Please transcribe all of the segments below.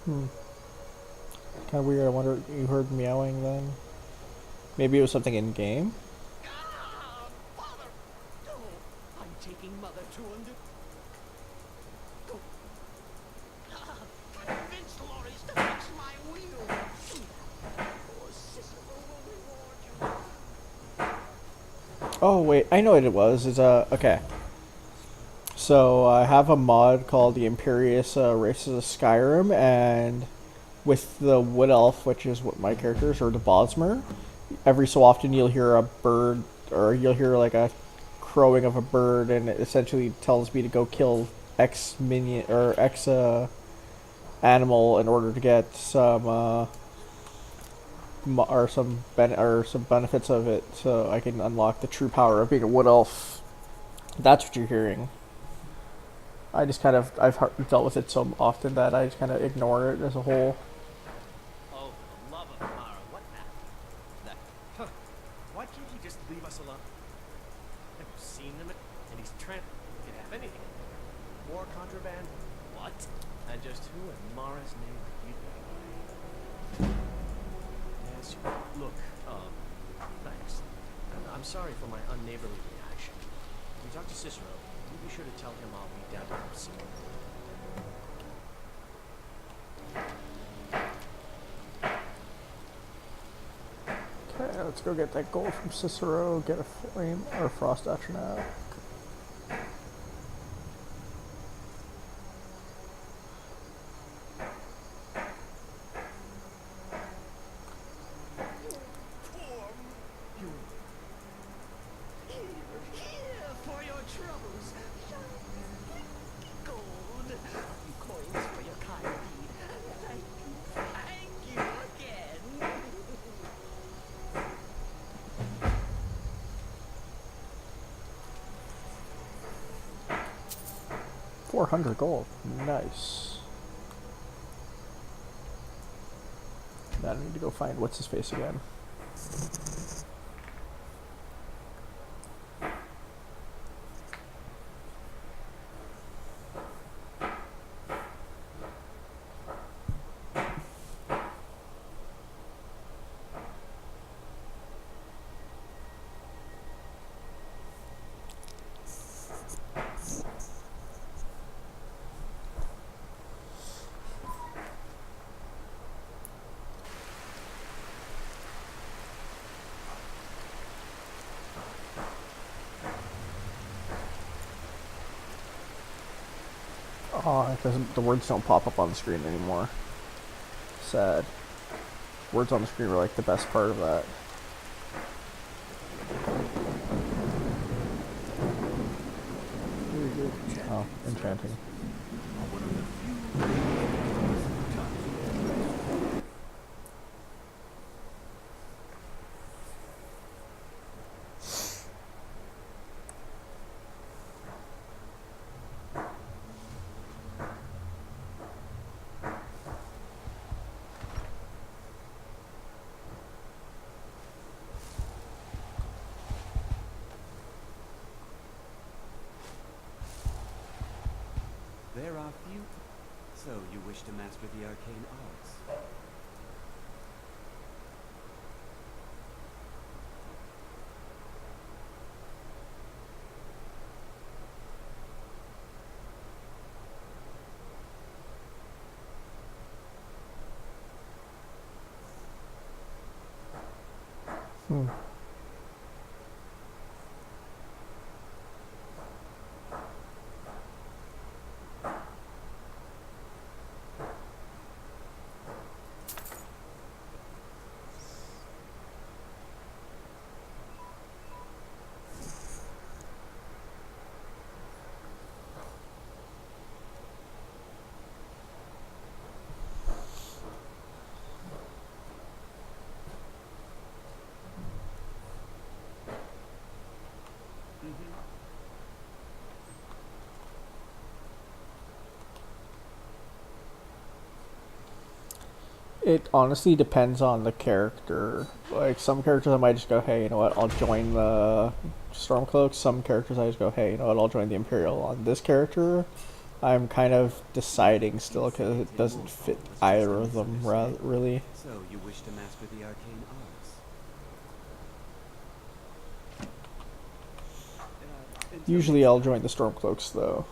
Hmm. Kind of weird. I wonder you heard meowing then. Maybe it was something in game. Ah, Father! Oh, I'm taking Mother to under... Oh, convince Loris to fix my wheel! Or Cicero will reward you. Oh wait, I know what it was. It's okay. So I have a mod called the Imperious Races of Skyrim, and with the Wood Elf, which is what my character is, or the Bosmer, every so often you'll hear a bird, or you'll hear like a crowing of a bird, and it essentially tells me to go kill X minion or X animal in order to get some or some benefits of it, so I can unlock the true power of being a Wood Elf. That's what you're hearing. I just kind of I've dealt with it so often that I just kind of ignore it as a whole. Oh, for the love of Mara, what happened? That... Huh. Why can't he just leave us alone? Have you seen him? And he's he could have anything. War contraband? What? And just who in Mara's name could you be? Yes, look, thanks. I'm sorry for my unneighborly reaction. When you talk to Cicero, you be sure to tell him I'll be down to help soon. Okay, let's go get that gold from Cicero. Get a flame or frost action out. 400 gold. Nice. Now I need to go find what's his face again. Oh, it doesn't. The words don't pop up on the screen anymore. Sad. Words on the screen were like the best part of that. Oh, enchanting. There are few. So you wish to master the arcane arts? Hmm. It honestly depends on the character. Like some characters, I might just go, "Hey, you know what? I'll join the Stormcloak." Some characters, I just go, "Hey, you know what? I'll join the Imperial." On this character, I'm kind of deciding still because it doesn't fit either of them really. So you wish to master the arcane arts? Until Usually next I'll time. join the Stormcloaks though.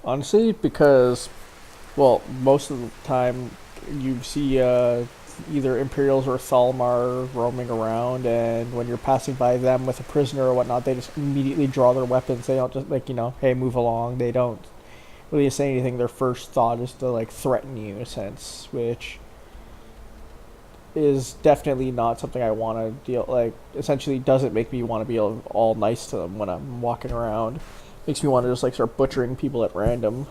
Honestly, because, well, most of the time you see either Imperials or Thalmar roaming around, and when you're passing by them with a prisoner or whatnot, they just immediately draw their weapons. They don't just, like, hey, move along. They don't really say anything. Their first thought is to, like, threaten you, in a sense, which is definitely not something I want to deal, like, essentially doesn't make me want to be all nice to them when I'm walking around. Makes me want to just, like, start butchering people at random.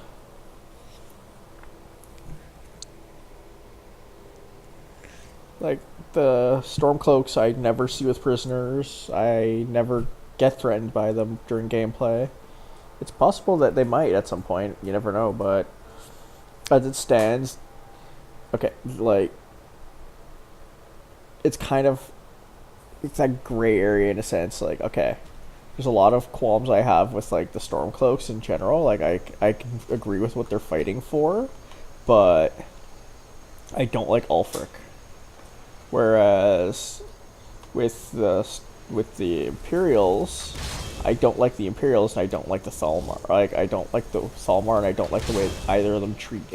Like, the Stormcloaks I never see with prisoners. I never get threatened by them during gameplay. It's possible that they might at some point. You never know, but as it stands, okay, like, it's kind of, it's that gray area in a sense. Like, okay, there's a lot of qualms I have with, like, the Stormcloaks in general. Like, I can agree with what they're fighting for, but I don't like Ulfric. Whereas with the Imperials, I don't like the Imperials and I don't like the Thalmar. Like, I don't like the Thalmar and I don't like the way either of them treat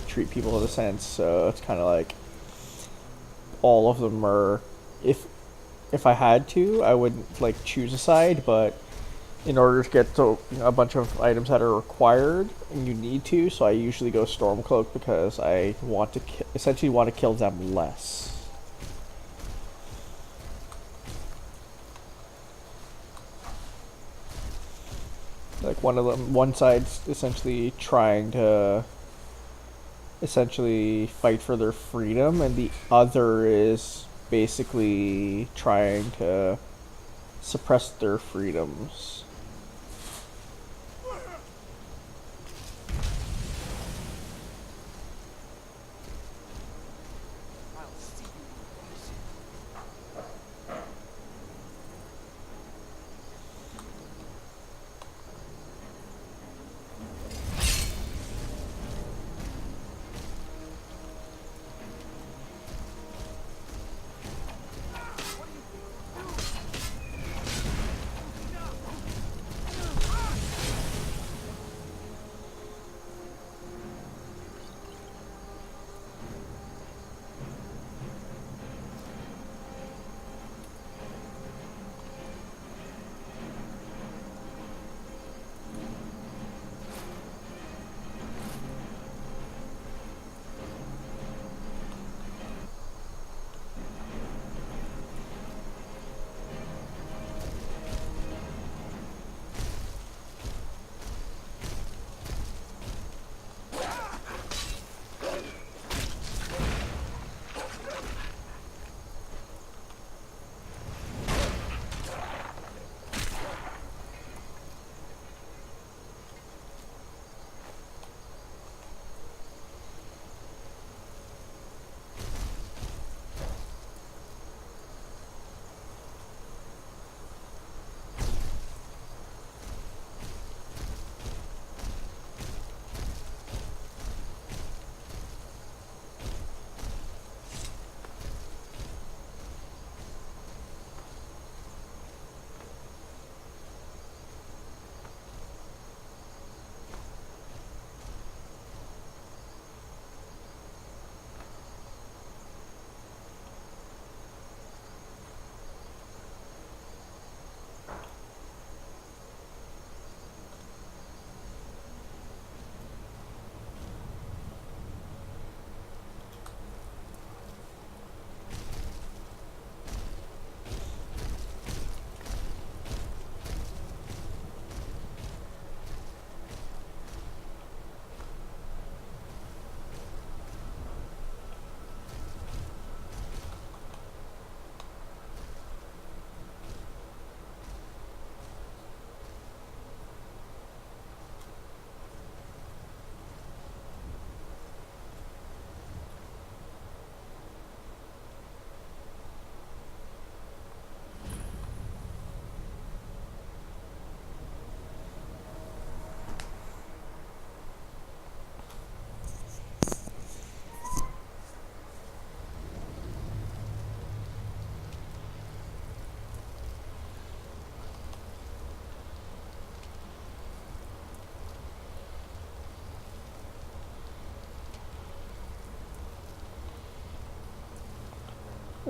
treat people in a sense. So it's kind of like all of them are. If I had to, I would, like, choose a side, but in order to get to a bunch of items that are required, and you need to, so I usually go Stormcloak because I want to essentially want to kill them less. Like, one side's essentially trying to essentially fight for their freedom, and the other is basically trying to suppress their freedoms.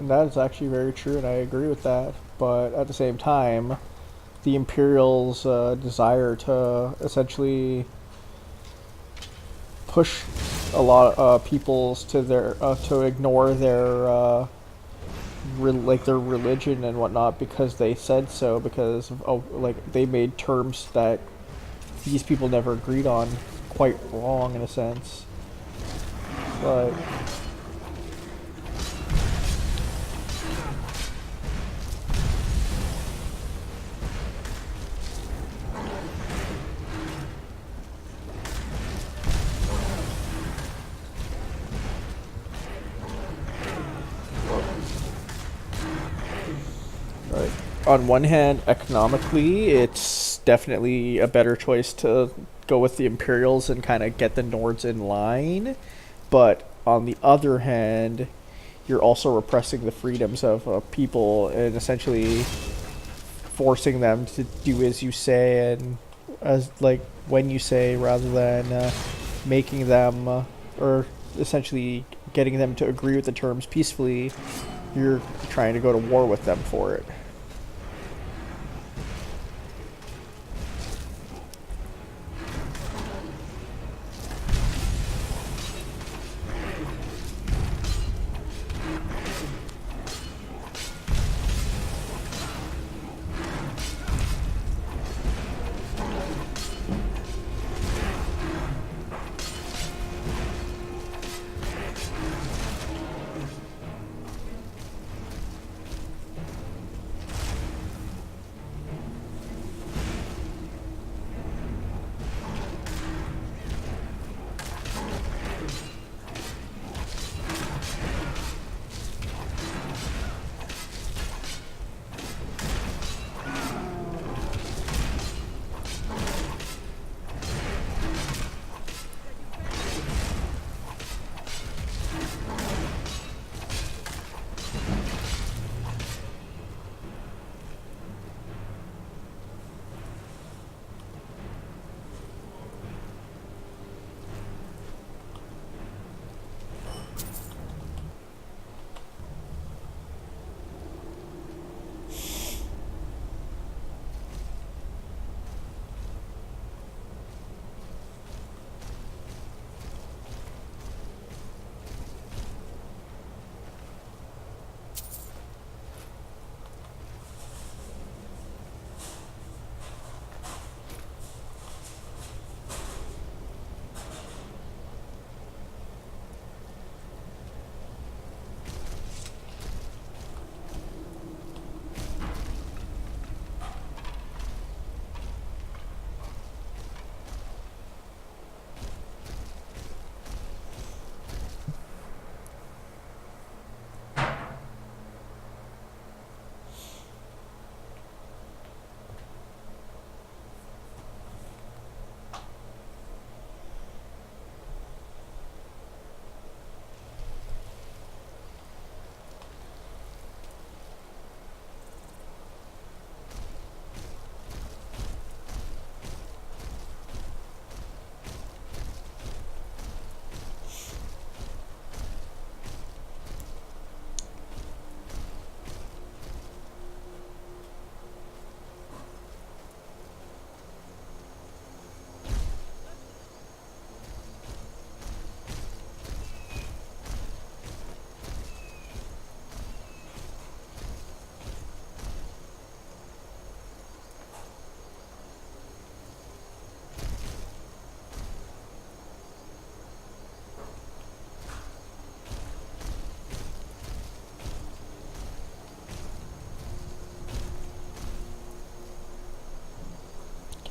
and that is actually very true, and I agree with that. But at the same time, the Imperials' desire to essentially push a lot of peoples to their to ignore their like their religion and whatnot because they said so, because like they made terms that these people never agreed on, quite wrong in a sense. But right. On one hand, economically, it's definitely a better choice to go with the Imperials and kind of get the Nords in line. But on the other hand, you're also repressing the freedoms of people and essentially forcing them to do as you say and as like when you say, rather than making them or essentially getting them to agree with the terms peacefully. You're trying to go to war with them for it.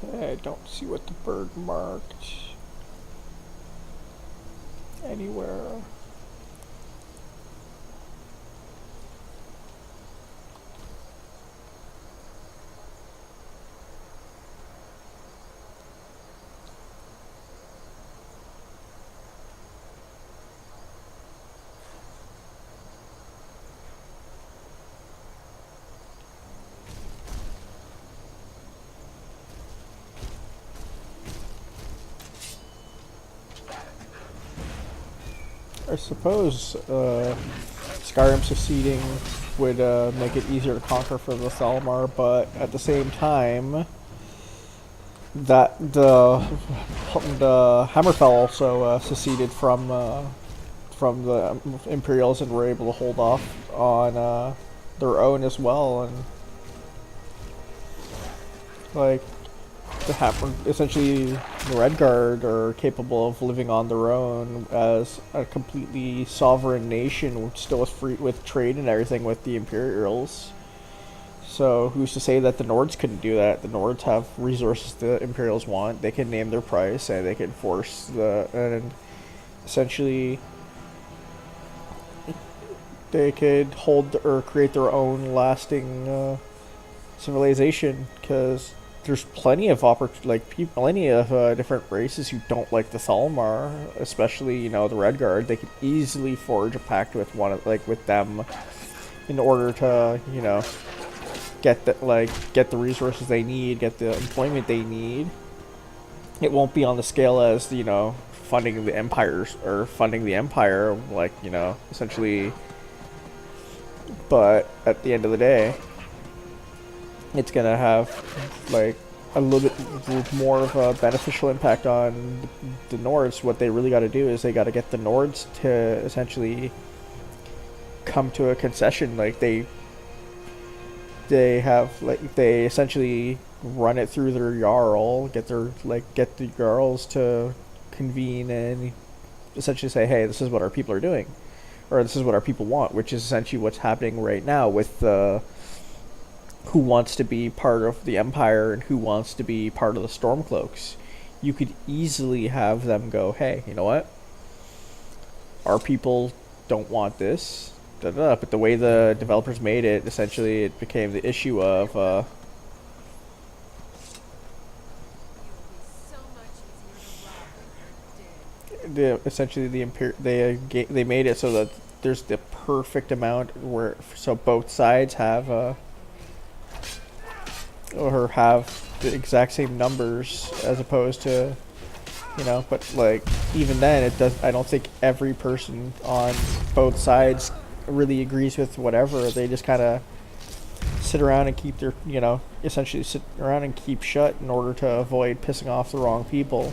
Okay, I don't see what the bird marked anywhere. I suppose Skyrim seceding would make it easier to conquer for the Thalmor, but at the same time, that the Hammerfell also seceded from the Imperials and were able to hold off on their own as well, and like essentially the Redguard are capable of living on their own as a completely sovereign nation, which still is free with trade and everything with the Imperials. So who's to say that the Nords couldn't do that? The Nords have resources the Imperials want. They can name their price and they can force and essentially they could hold or create their own lasting civilization, because there's plenty of plenty of different races who don't like the Thalmor, especially the Redguard. They could easily forge a pact with with them in order to get the resources they need, get the employment they need. It won't be on the scale as funding the empires or funding the empire, essentially. But at the end of the day, it's gonna have a little bit more of a beneficial impact on the Nords. What they really got to do is they got to get the Nords to essentially come to a concession. They essentially run it through their Jarl, get the Jarls to convene and essentially say, hey, this is what our people are doing, or this is what our people want, which is essentially what's happening right now with who wants to be part of the Empire and who wants to be part of the Stormcloaks. You could easily have them go, hey, you know what? Our people don't want this. But the way the developers made it, essentially it became the issue of they made it so that there's the perfect amount so both sides have or have the exact same numbers, as opposed to but even then I don't think every person on both sides really agrees with whatever. They just kind of sit around and keep their essentially sit around and keep shut in order to avoid pissing off the wrong people.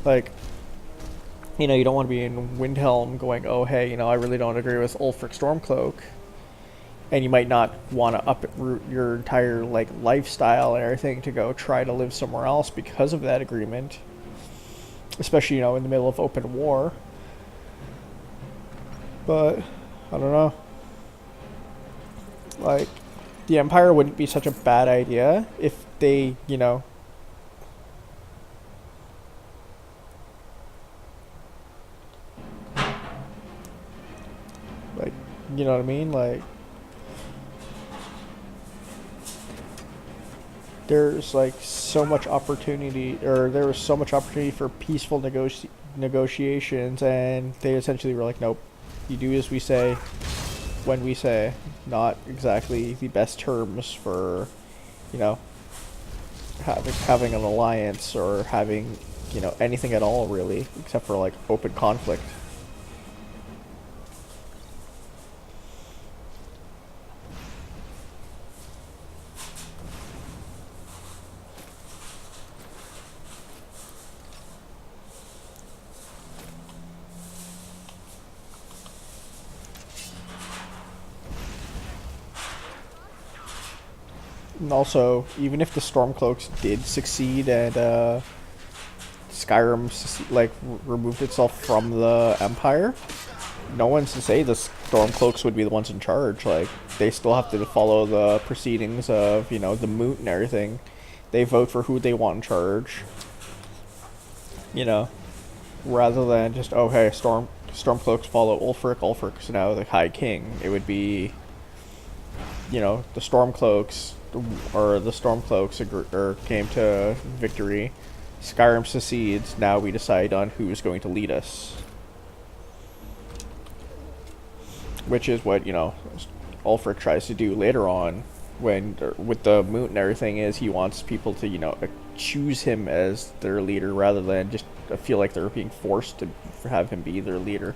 You don't want to be in Windhelm going, oh hey, I really don't agree with Ulfric Stormcloak, and you might not want to uproot your entire lifestyle and everything to go try to live somewhere else because of that agreement, especially in the middle of open war. But I don't know, the Empire wouldn't be such a bad idea if they you know what I mean? There's so much opportunity, or there was so much opportunity for peaceful negotiations, and they essentially were like, nope, you do as we say, when we say. Not exactly the best terms for, having an alliance or having, anything at all really, except for open conflict. And also, even if the Stormcloaks did succeed and Skyrim removed itself from the Empire, no one's to say the Stormcloaks would be the ones in charge. They still have to follow the proceedings of the Moot and everything. They vote for who they want in charge. Rather than just, oh hey, Stormcloaks follow Ulfric. Ulfric's now the High King. It would be the Stormcloaks. Or the Stormcloaks came to victory. Skyrim secedes. Now we decide on who is going to lead us, which is what Ulfric tries to do later on, when with the Moot and everything. Is he wants people to choose him as their leader rather than just feel like they're being forced to have him be their leader.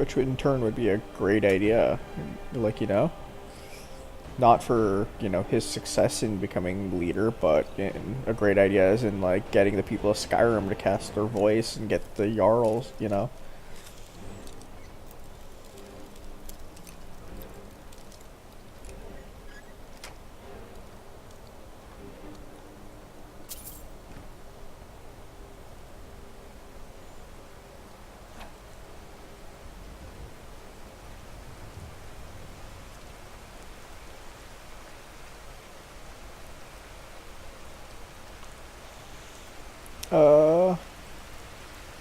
which in turn would be a great idea. Like, not for, his success in becoming leader, but a great idea is in, like, getting the people of Skyrim to cast their voice and get the Jarls. Uh,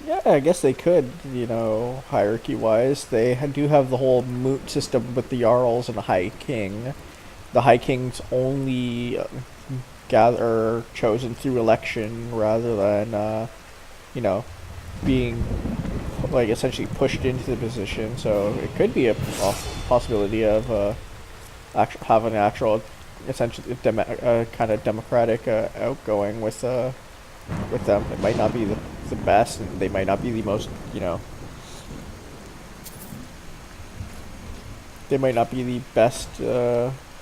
yeah, I guess they could, hierarchy-wise. They do have the whole moot system with the Jarls and the High King. The High King's only gather chosen through election rather than, being, like, essentially pushed into the position. So it could be a possibility of having an actual, essentially, kind of democratic outgoing with them. It might not be the best, and they might not be the most, they might not be the best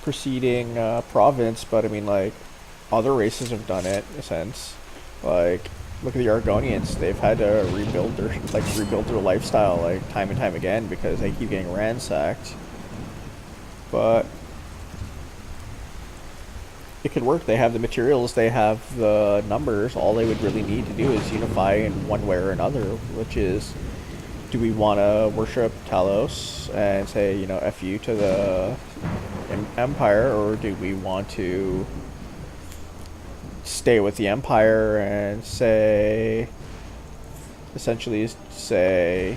preceding province, but I mean, like, other races have done it in a sense. Like, look at the Argonians; they've had to rebuild their lifestyle like time and time again because they keep getting ransacked. But it could work. They have the materials, they have the numbers. All they would really need to do is unify in one way or another, which is, do we want to worship Talos and say, F you to the Empire, or do we want to stay with the Empire and essentially say,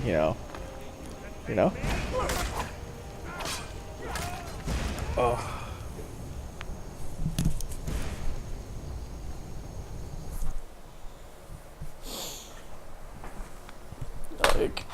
Oh. Like,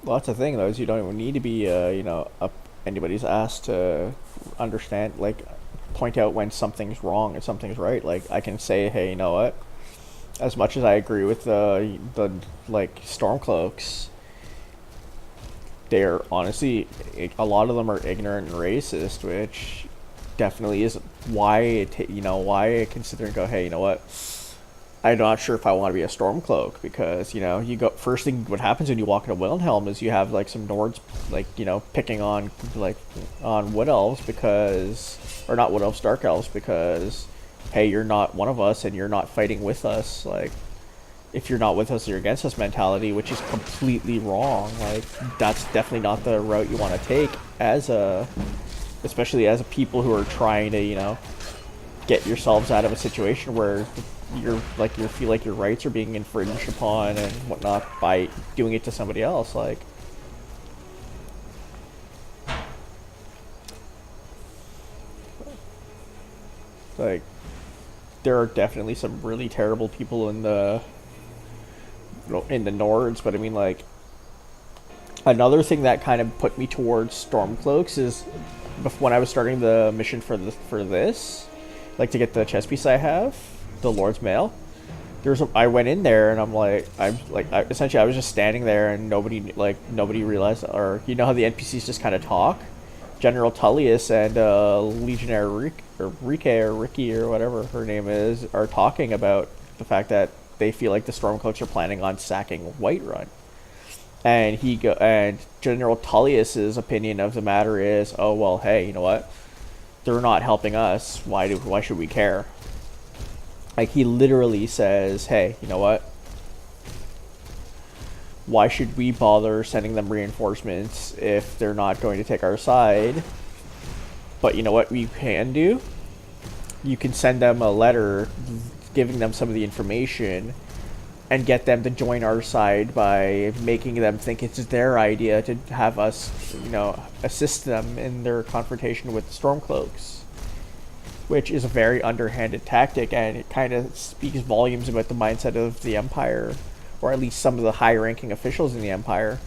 well, that's the thing, though, is you don't even need to be, up anybody's ass to understand, like, point out when something's wrong and something's right. Like, I can say, hey, you know what? As much as I agree with the like, Stormcloaks, they're honestly, a lot of them are ignorant and racist, which definitely is why why I consider and go, hey, you know what? I'm not sure if I want to be a Stormcloak, because, you go, first thing what happens when you walk into Wilhelm is you have, like, some Nords, like, picking on, like, on Wood Elves because, or not Wood Elves, Dark Elves, because, hey, you're not one of us and you're not fighting with us. Like, if you're not with us, you're against us mentality, which is completely wrong. Like, that's definitely not the route you want to take especially as a people who are trying to, get yourselves out of a situation where you feel like your rights are being infringed upon and whatnot by doing it to somebody else. Like, there are definitely some really terrible people in the Nords, but I mean, like, another thing that kind of put me towards Stormcloaks is when I was starting the mission for this, like, to get the chess piece I have, the Lord's Mail. I went in there and essentially I was just standing there and nobody realized, or how the NPCs just kind of talk. General Tullius and Legionnaire Ricky or whatever her name is are talking about the fact that they feel like the Stormcloaks are planning on sacking Whiterun. And General Tullius's opinion of the matter is, oh well, hey, you know what? They're not helping us. Why should we care? Like, he literally says, hey, you know what? Why should we bother sending them reinforcements if they're not going to take our side? But you know what we can do? You can send them a letter giving them some of the information and get them to join our side by making them think it's their idea to have us, assist them in their confrontation with the Stormcloaks, which is a very underhanded tactic, and it kind of speaks volumes about the mindset of the Empire, or at least some of the high-ranking officials in the Empire.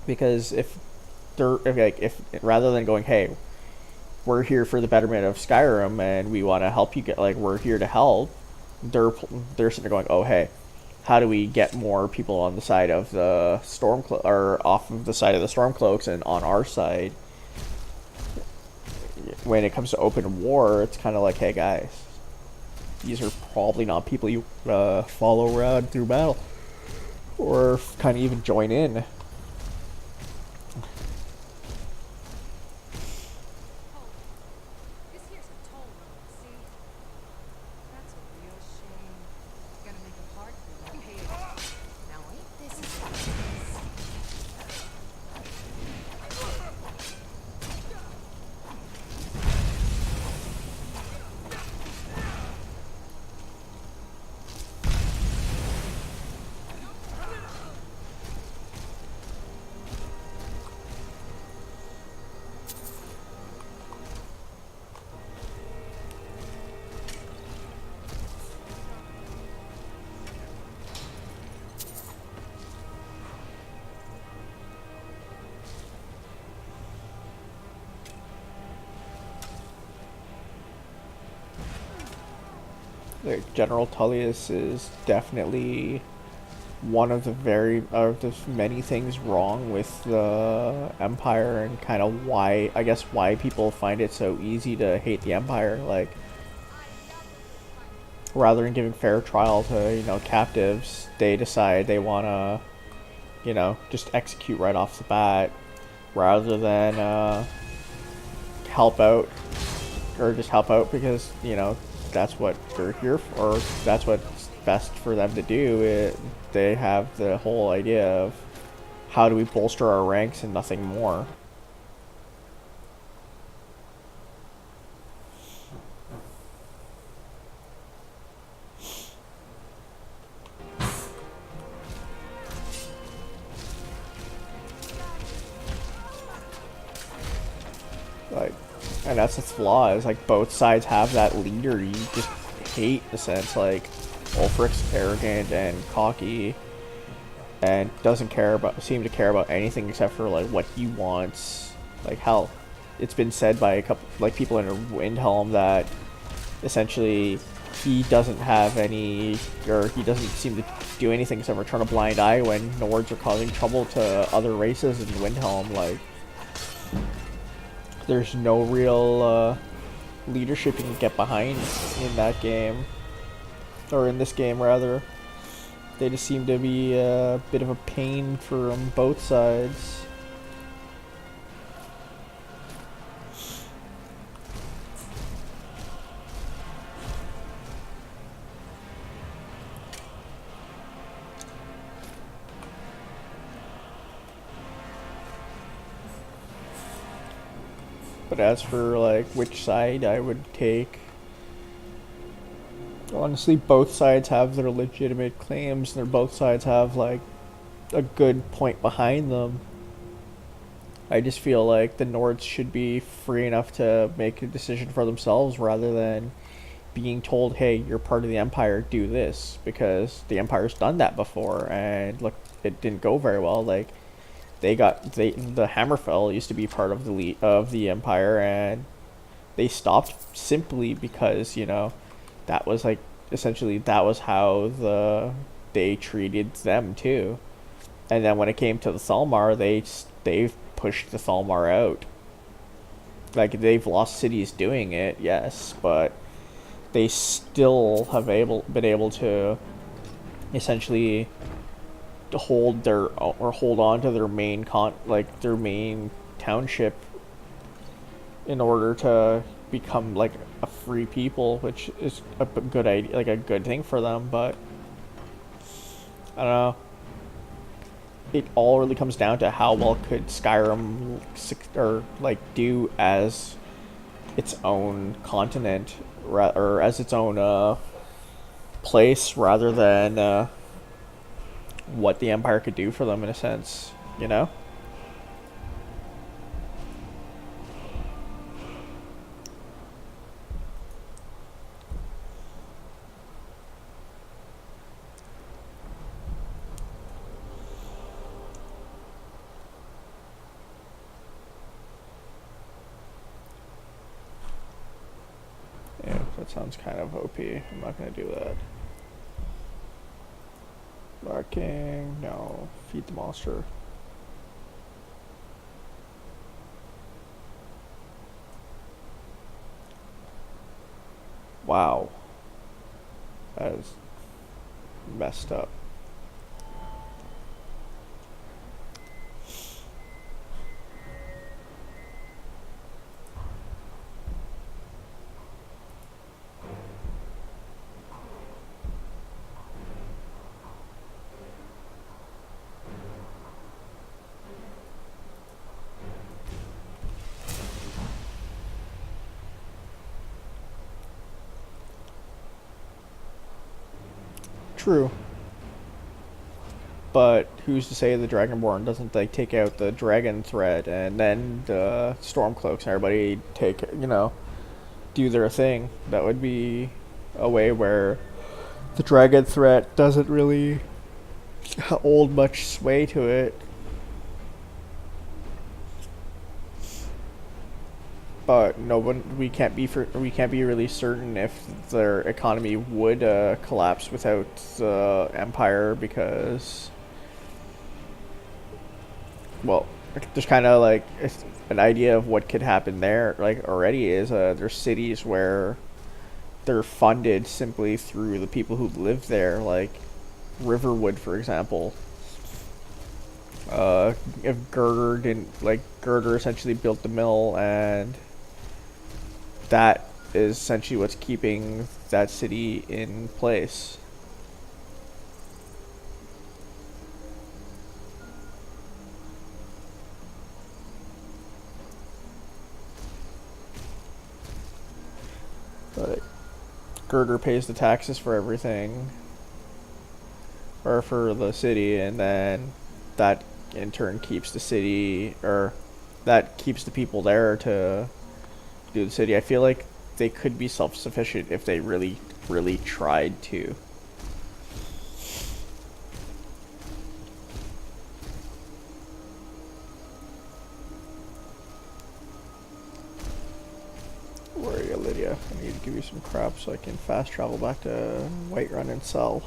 Because if rather than going, hey, we're here for the betterment of Skyrim and we want to help you get, like, we're here to help, they're sitting there going, oh, hey, how do we get more people on the side of the or off of the side of the Stormcloaks and on our side? When it comes to open war, it's kind of like, hey guys, these are probably not people you follow around through battle, or kind of even join in. This here's a toll road, see? That's a real shame. Gonna make it hard for you to pay it. Now ain't this ridiculous? Like, General Tullius is definitely one of the many things wrong with the Empire, and kind of why people find it so easy to hate the Empire. Like, rather than giving fair trial to captives, they decide they want to just execute right off the bat, rather than help out, or just help out because that's what they're here for, or that's what's best for them to do. They have the whole idea of how do we bolster our ranks and nothing more. Like, and that's the flaw, is like both sides have that leader you just hate, in a sense. Like, Ulfric's arrogant and cocky and doesn't seem to care about anything except for like what he wants. Like, hell, it's been said by a couple people in Windhelm that essentially he doesn't have any, or he doesn't seem to do anything except for turn a blind eye when Nords are causing trouble to other races in Windhelm. Like, there's no real leadership you can get behind in that game, or in this game rather. They just seem to be a bit of a pain for both sides. But as for like which side I would take, honestly, both sides have their legitimate claims, and both sides have like a good point behind them. I just feel like the Nords should be free enough to make a decision for themselves, rather than being told, hey, you're part of the Empire, do this, because the Empire's done that before, and look, it didn't go very well. Like, the Hammerfell used to be part of the Empire, and they stopped simply because that was like essentially that was how they treated them too. And then when it came to the Thalmar, they've pushed the Thalmar out. Like, they've lost cities doing it, yes, but they still have been able to essentially hold on to their main their main township in order to become like a free people, which is a good idea, like a good thing for them. But I don't know. It all really comes down to how well could Skyrim do as its own continent, or as its own place rather than what the Empire could do for them in a sense, you know? Yeah, that sounds kind of OP. I'm not gonna do that. Barking, no. Feed the monster. Wow. That is messed up. True. But who's to say the Dragonborn doesn't like take out the dragon threat and then the Stormcloaks and everybody take, you know, do their thing? That would be a way where the dragon threat doesn't really hold much sway to it. But no one, we can't be really certain if their economy would collapse without the Empire because, well, there's kind of like an idea of what could happen there. Like already is there's cities where they're funded simply through the people who live there, like Riverwood, for example. If Girder didn't like Girder essentially built the mill and that is essentially what's keeping that city in place. But Girder pays the taxes for everything, or for the city, and then that in turn keeps the city, or that keeps the people there to do the city. I feel like they could be self-sufficient if they really, really tried to. Where are you, Lydia? I need to give you some crap so I can fast travel back to Whiterun and sell.